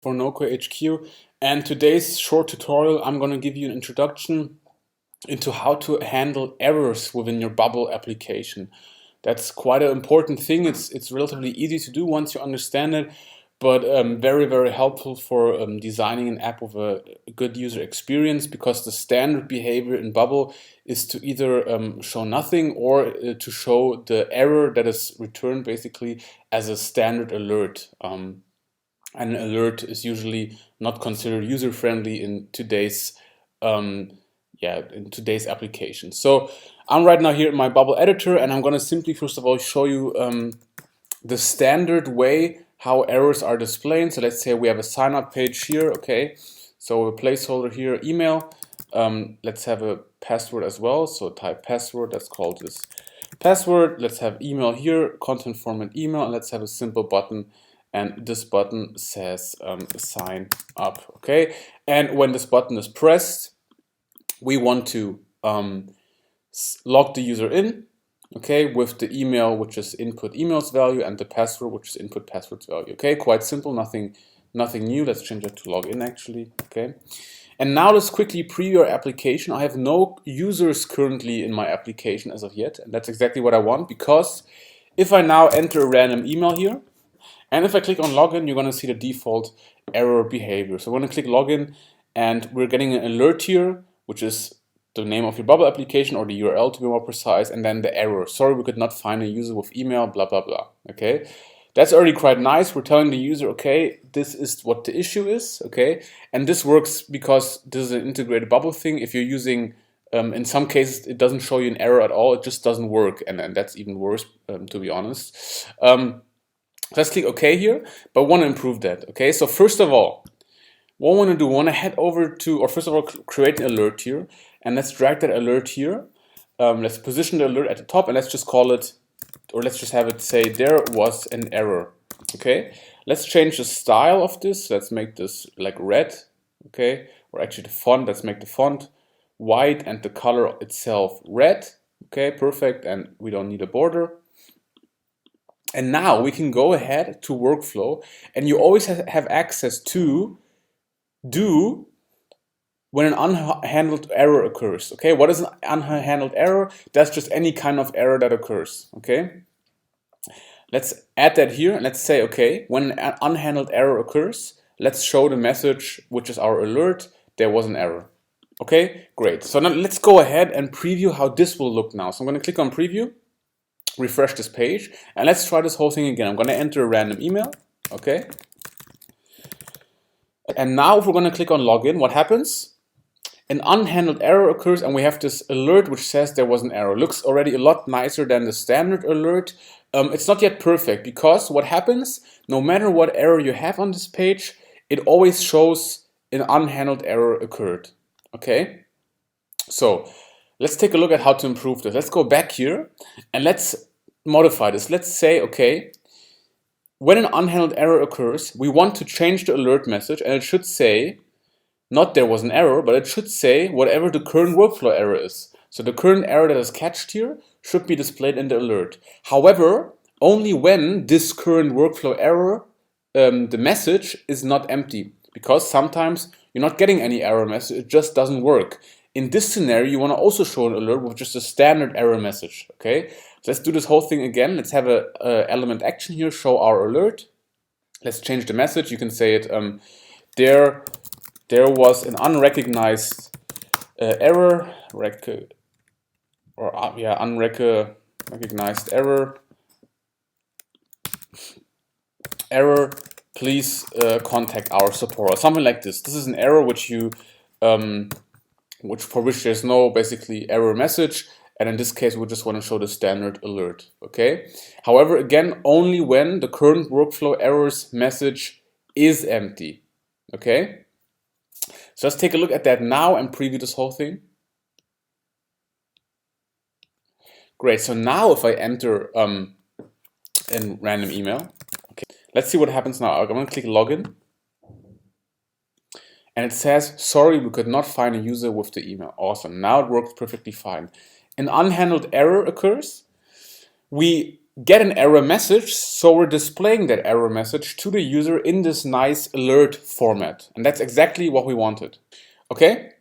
for Nocode HQ, and today's short tutorial I'm going to give you an introduction into how to handle errors within your Bubble application. That's quite an important thing. It's relatively easy to do once you understand it, but very helpful for designing an app with a good user experience, because the standard behavior in Bubble is to either show nothing or to show the error that is returned basically as a standard alert. An alert is usually not considered user-friendly in today's application. So I'm right now here in my Bubble editor, and I'm going to simply first of all show you the standard way how errors are displayed. So let's say we have a sign up page here. Okay, so a placeholder here, email. Let's have a password as well. So type password. Let's call this password. Let's have email here, content format email, and let's have a simple button. And this button says sign up. Okay, and when this button is pressed, we want to log the user in. Okay, with the email, which is input emails value, and the password, which is input passwords value. Okay, quite simple, nothing new. Let's change that to login actually. Okay, and now let's quickly preview our application. I have no users currently in my application as of yet, and that's exactly what I want, because if I now enter a random email here, and if I click on login, you're going to see the default error behavior. So I'm going to click login, and we're getting an alert here, which is the name of your Bubble application, or the URL to be more precise, and then the error. Sorry, we could not find a user with email, blah, blah, blah. Okay, that's already quite nice. We're telling the user, okay, this is what the issue is. Okay, and this works because this is an integrated Bubble thing. If you're using, in some cases, it doesn't show you an error at all. It just doesn't work, and that's even worse, to be honest. Let's click OK here, but want to improve that. Okay, so first of all, what I want to do, I want to head over to, or first of all, create an alert here, and let's drag that alert here. Let's position the alert at the top, and let's just call it, or let's just have it say there was an error. Okay, let's change the style of this. Let's make this like red. Okay, or actually the font. Let's make the font white and the color itself red. Okay, perfect, and we don't need a border. And now we can go ahead to workflow, and you always have access to do when an unhandled error occurs. Okay, what is an unhandled error? That's just any kind of error that occurs. Okay, let's add that here, and let's say, okay, when an unhandled error occurs, let's show the message, which is our alert, there was an error. Okay, great. So now let's go ahead and preview how this will look now. So I'm going to click on preview, refresh this page, and let's try this whole thing again. I'm going to enter a random email. Okay, and now if we're going to click on login, what happens? An unhandled error occurs, and we have this alert which says there was an error. Looks already a lot nicer than the standard alert. It's not yet perfect, because what happens, no matter what error you have on this page, it always shows an unhandled error occurred. Okay, so let's take a look at how to improve this. Let's go back here and let's modify this. Let's say, okay, when an unhandled error occurs, we want to change the alert message, and it should say, not there was an error, but it should say whatever the current workflow error is. So the current error that is catched here should be displayed in the alert. However, only when this current workflow error, the message is not empty, because sometimes you're not getting any error message, it just doesn't work. In this scenario, you want to also show an alert with just a standard error message. Okay, so let's do this whole thing again. Let's have a element action here, show our alert. Let's change the message. You can say it, there was an unrecognized error, unrecognized error. Please contact our support, or something like this. This is an error which you, for which there's no basically error message, and in this case we just want to show the standard alert. Okay. However, again, only when the current workflow errors message is empty. Okay. So let's take a look at that now and preview this whole thing. Great. So now if I enter a random email, okay, let's see what happens now. I'm going to click login, and it says, sorry, we could not find a user with the email. Awesome. Now it works perfectly fine. An unhandled error occurs. We get an error message, so we're displaying that error message to the user in this nice alert format. And that's exactly what we wanted. Okay?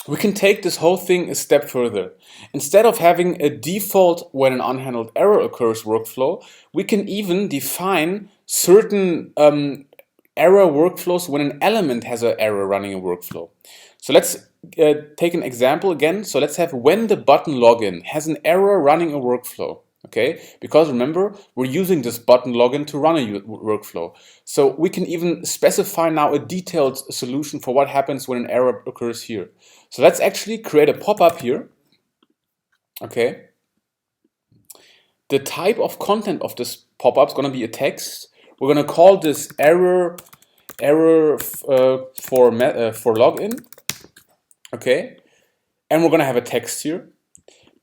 We can take this whole thing a step further. Instead of having a default when an unhandled error occurs workflow, we can even define certain error workflows when an element has an error running a workflow. So let's take an example again. So let's have when the button login has an error running a workflow. Okay, because remember, we're using this button login to run a workflow. So we can even specify now a detailed solution for what happens when an error occurs here. So let's actually create a pop-up here. Okay. The type of content of this pop-up is going to be a text. We're going to call this error for login. Okay. And we're going to have a text here.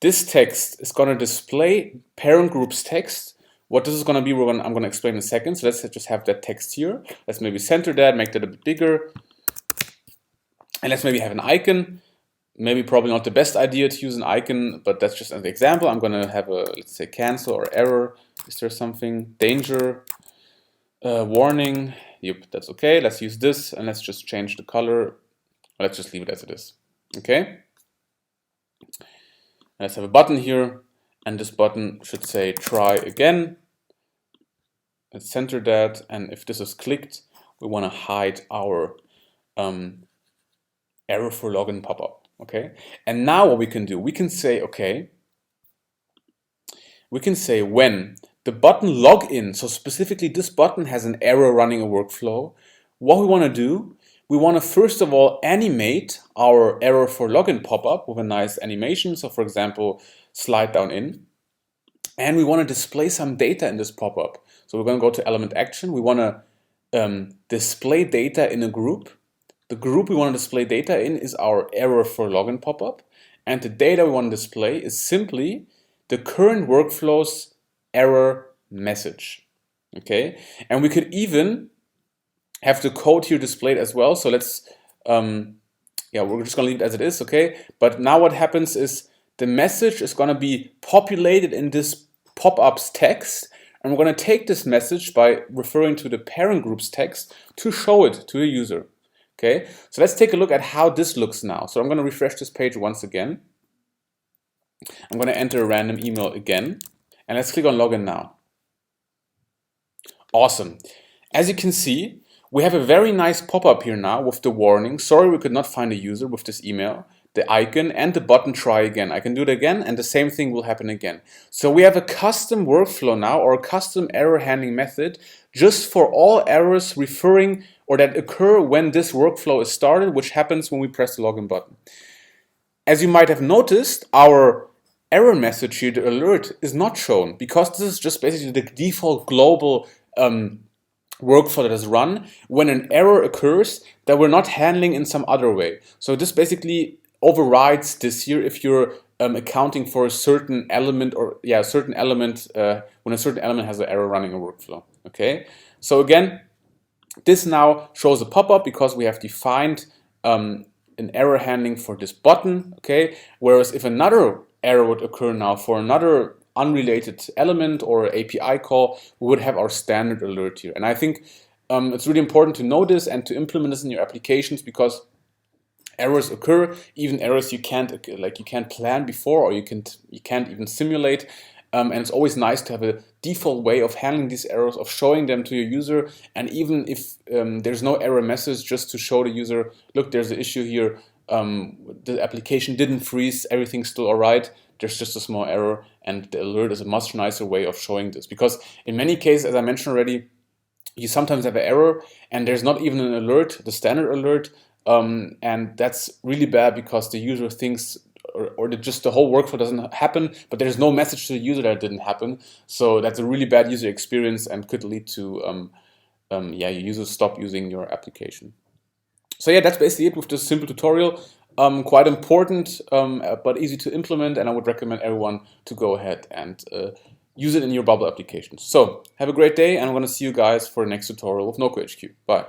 This text is going to display parent group's text. What this is going to be, I'm going to explain in a second. So let's just have that text here. Let's maybe center that, make that a bit bigger. And let's maybe have an icon. Maybe probably not the best idea to use an icon, but that's just an example. I'm going to have a, let's say, cancel or error. Is there something? Danger, warning. Yep, that's okay. Let's use this and let's just change the color. Let's just leave it as it is. Okay. Let's have a button here, and this button should say try again. Let's center that, and if this is clicked, we want to hide our error for login pop-up. Okay, and now what we can do, we can say, okay, we can say when the button login, so specifically this button has an error running a workflow, what we want to do, we want to first of all animate our error for login pop-up with a nice animation. So for example, slide down in. And we want to display some data in this pop-up. So we're going to go to element action. We want to display data in a group. The group we want to display data in is our error for login pop-up. And the data we want to display is simply the current workflow's error message. Okay, and we could even have the code here displayed as well. So let's, yeah, we're just gonna leave it as it is, okay? But now what happens is the message is gonna be populated in this pop-up's text, and we're gonna take this message by referring to the parent group's text to show it to the user, okay? So let's take a look at how this looks now. So I'm gonna refresh this page once again. I'm gonna enter a random email again, and let's click on login now. Awesome. As you can see, we have a very nice pop-up here now with the warning. Sorry, we could not find a user with this email, the icon, and the button try again. I can do it again, and the same thing will happen again. So we have a custom workflow now, or a custom error handling method, just for all errors referring or that occur when this workflow is started, which happens when we press the login button. As you might have noticed, our error message here, the alert, is not shown because this is just basically the default global workflow that is run when an error occurs that we're not handling in some other way. So this basically overrides this here if you're accounting for a certain element, or yeah, a certain element when a certain element has an error running a workflow. Okay, so again, this now shows a pop-up because we have defined an error handling for this button. Okay, whereas if another error would occur now for another unrelated element or API call, we would have our standard alert here. And I think it's really important to know this and to implement this in your applications, because errors occur, even errors you can't plan before, or you can't even simulate. And it's always nice to have a default way of handling these errors, of showing them to your user. And even if there's no error message, just to show the user, look, there's an issue here. The application didn't freeze, everything's still all right. There's just a small error, and the alert is a much nicer way of showing this. Because in many cases, as I mentioned already, you sometimes have an error and there's not even an alert, the standard alert. And that's really bad because the user thinks, or just the whole workflow doesn't happen, but there's no message to the user that it didn't happen. So that's a really bad user experience and could lead to your users stop using your application. So yeah, that's basically it with this simple tutorial. Quite important, but easy to implement, and I would recommend everyone to go ahead and use it in your Bubble applications. So have a great day, and I'm going to see you guys for the next tutorial with Nocode HQ. Bye.